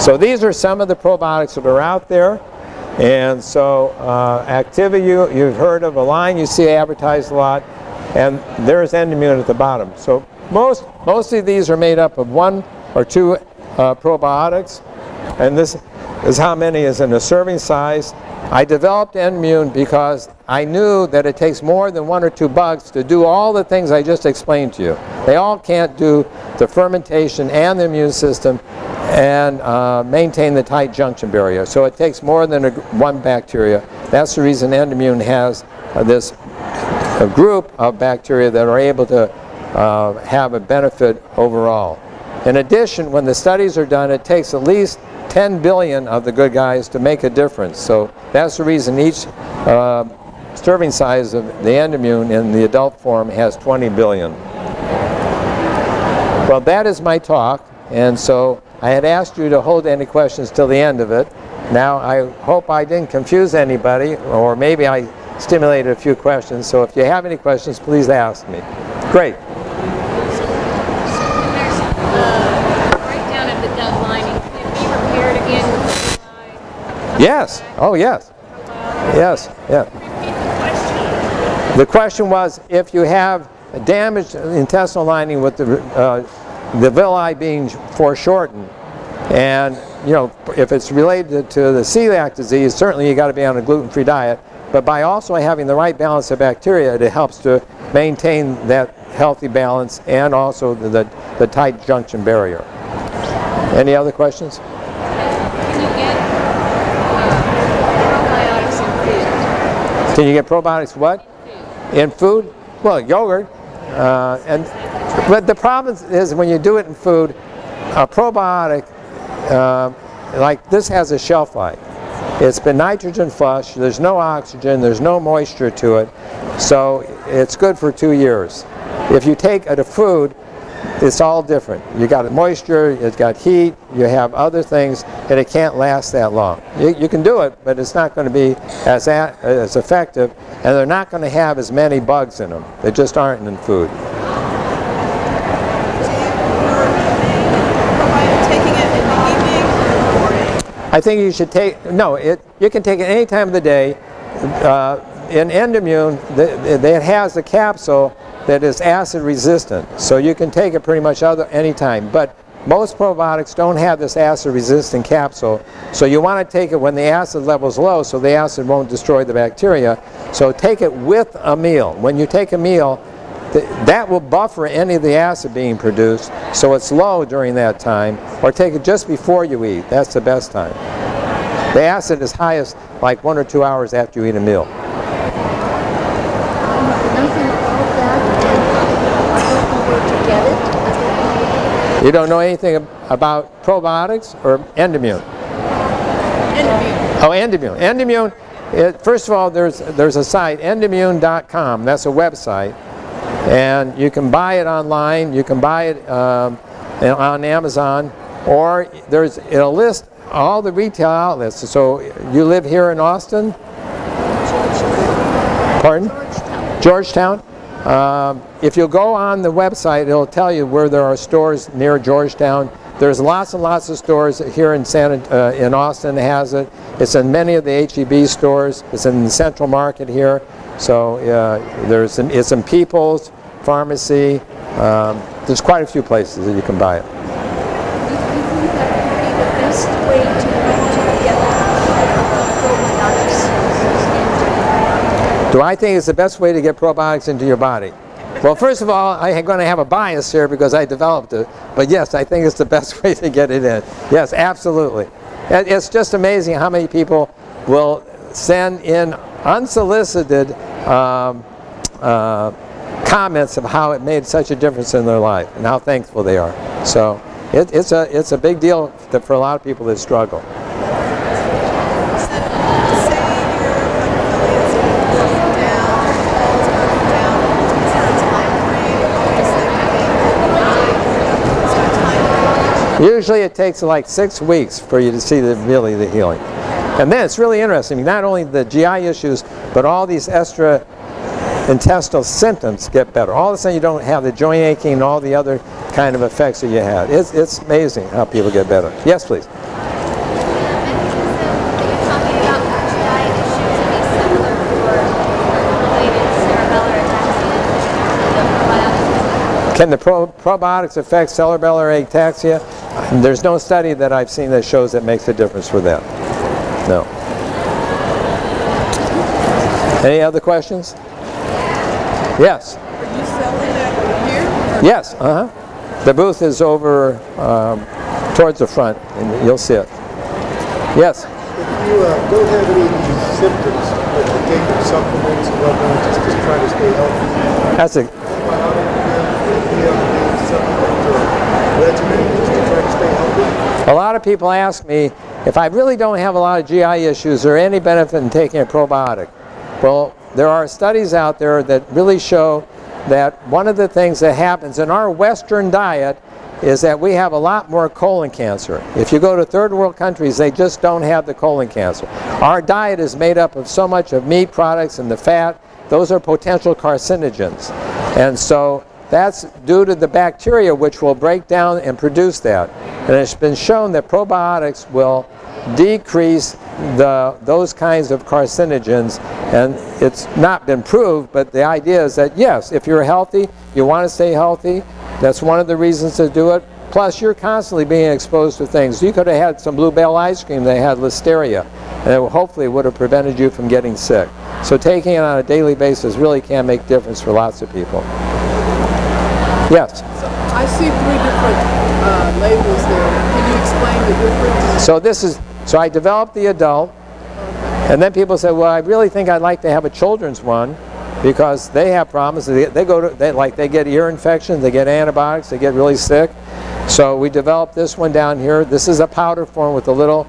So these are some of the probiotics that are out there. And so Activia, you've heard of. Align, you see advertised a lot. And there's EndoMune at the bottom. So most of these are made up of 1 or 2 probiotics. And this is how many is in a serving size. I developed EndoMune because I knew that it takes more than 1 or 2 bugs to do all the things I just explained to you. They all can't do the fermentation and the immune system and maintain the tight junction barrier. So it takes more than 1 bacteria. That's the reason EndoMune has this group of bacteria that are able to have a benefit overall. In addition, when the studies are done, it takes at least 10 billion of the good guys to make a difference. So that's the reason each serving size of the EndoMune in the adult form has 20 billion. Well, that is my talk, and so I had asked you to hold any questions till the end of it. Now, I hope I didn't confuse anybody, or maybe I stimulated a few questions. So if you have any questions, please ask me. Great.
Breakdown of the gut lining. Can it be repaired again with fluoride?
Yes. Oh, yes. Yes. Yeah.
Repeat the question.
The question was, if you have damaged intestinal lining with the villi being foreshortened. And you know, if it's related to the celiac disease, certainly you got to be on a gluten-free diet. But by also having the right balance of bacteria, it helps to maintain that healthy balance and also the tight junction barrier. Any other questions?
Can you get probiotics in food?
Can you get probiotics what? In food? Well, yogurt. But the problem is when you do it in food, a probiotic like this has a shelf life. It's been nitrogen flushed, there's no oxygen, there's no moisture to it, so it's good for 2 years. If you take it to food, it's all different. You got moisture, it's got heat, you have other things, and it can't last that long. You can do it, but it's not going to be as effective, and they're not going to have as many bugs in them. They just aren't in food. I think you should take, no, you can take it any time of the day. In EndoMune, it has a capsule that is acid resistant, so you can take it pretty much any time. But most probiotics don't have this acid resistant capsule, so you want to take it when the acid level is low so the acid won't destroy the bacteria. So take it with a meal. When you take a meal, that will buffer any of the acid being produced, so it's low during that time, or take it just before you eat. That's the best time. The acid is highest like 1 or 2 hours after you eat a meal. You don't know anything about probiotics or EndoMune?
EndoMune.
Oh, EndoMune. EndoMune, first of all, there's a site, endomune.com. That's a website. And you can buy it online, you can buy it on Amazon, or it'll list all the retail outlets. So you live here in Austin? Pardon? Georgetown. If you go on the website, it'll tell you where there are stores near Georgetown. There's lots and lots of stores here in Austin that has it. It's in many of the H-E-B stores. It's in the Central Market here. So it's in People's Pharmacy. There's quite a few places that you can buy it. Do I think it's the best way to get probiotics into your body? Well, first of all, I'm going to have a bias here because I developed it. But yes, I think it's the best way to get it in. Yes, absolutely. It's just amazing how many people will send in unsolicited comments of how it made such a difference in their life and how thankful they are. So it's a big deal for a lot of people that struggle. Usually it takes like 6 weeks for you to see really the healing. And then it's really interesting, not only the GI issues, but all these extra-intestinal symptoms get better. All of a sudden you don't have the joint aching and all the other kind of effects that you had. It's amazing how people get better. Yes, please. Can the probiotics affect cerebellar ataxia? There's no study that I've seen that shows that makes a difference for that. No. Any other questions? Yes.
Are you selling that here?
Yes. The booth is over towards the front, and you'll see it. Yes.
If you don't have any of these symptoms, but you're taking supplements and whatnot, just to try to stay healthy.
That's a A lot of people ask me, if I really don't have a lot of GI issues, is there any benefit in taking a probiotic? Well, there are studies out there that really show that one of the things that happens in our Western diet is that we have a lot more colon cancer. If you go to third world countries, they just don't have the colon cancer. Our diet is made up of so much of meat products and the fat. Those are potential carcinogens. And so that's due to the bacteria which will break down and produce that. And it's been shown that probiotics will decrease those kinds of carcinogens, and it's not been proved, but the idea is that yes, if you're healthy, you want to stay healthy, that's one of the reasons to do it. Plus, you're constantly being exposed to things. You could have had some Bluebell ice cream that had listeria, and it hopefully would have prevented you from getting sick. So taking it on a daily basis really can make a difference for lots of people. Yes?
So I see 3 different labels there. Can you explain the difference?
So I developed the adult, and then people say, well, I really think I'd like to have a children's one because they have problems. They get ear infections, they get antibiotics, they get really sick. So we developed this one down here. This is a powder form with a little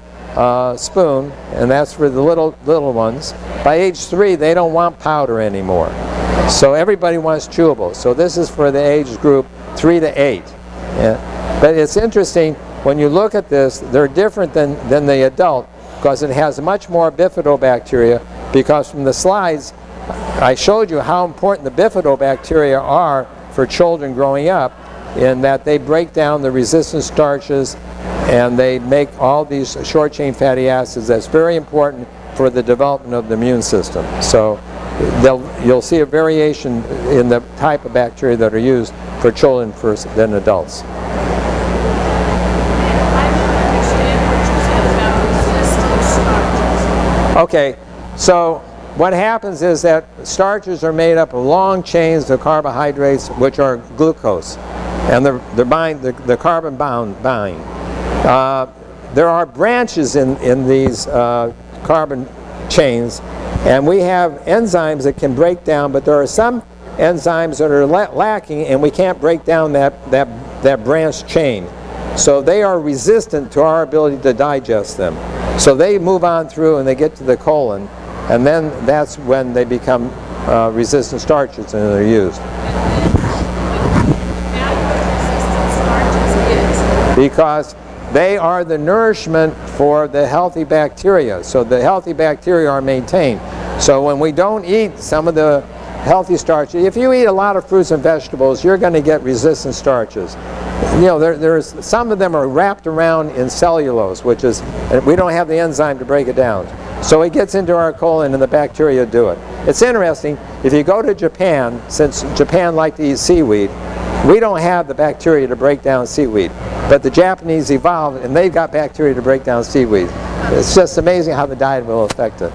spoon, and that's for the little ones. By age 3, they don't want powder anymore. So everybody wants chewable. So this is for the age group 3 to 8. Yeah. But it's interesting, when you look at this, they're different than the adult because it has much more bifidobacteria, because from the slides I showed you how important the bifidobacteria are for children growing up, in that they break down the resistant starches and they make all these short chain fatty acids. That's very important for the development of the immune system. So you'll see a variation in the type of bacteria that are used for children first than adults. Okay, so what happens is that starches are made up of long chains of carbohydrates, which are glucose, and they're carbon bound. There are branches in these carbon chains, and we have enzymes that can break down, but there are some enzymes that are lacking, and we can't break down that branched chain. So they are resistant to our ability to digest them. So they move on through and they get to the colon, and then that's when they become resistant starches and they're used. Because they are the nourishment for the healthy bacteria. So the healthy bacteria are maintained. So when we don't eat some of the healthy starches, if you eat a lot of fruits and vegetables, you're going to get resistant starches. You know, there's some of them are wrapped around in cellulose, which is, we don't have the enzyme to break it down. So it gets into our colon and the bacteria do it. It's interesting, if you go to Japan, since Japan like to eat seaweed, we don't have the bacteria to break down seaweed. But the Japanese evolved and they've got bacteria to break down seaweed. It's just amazing how the diet will affect it.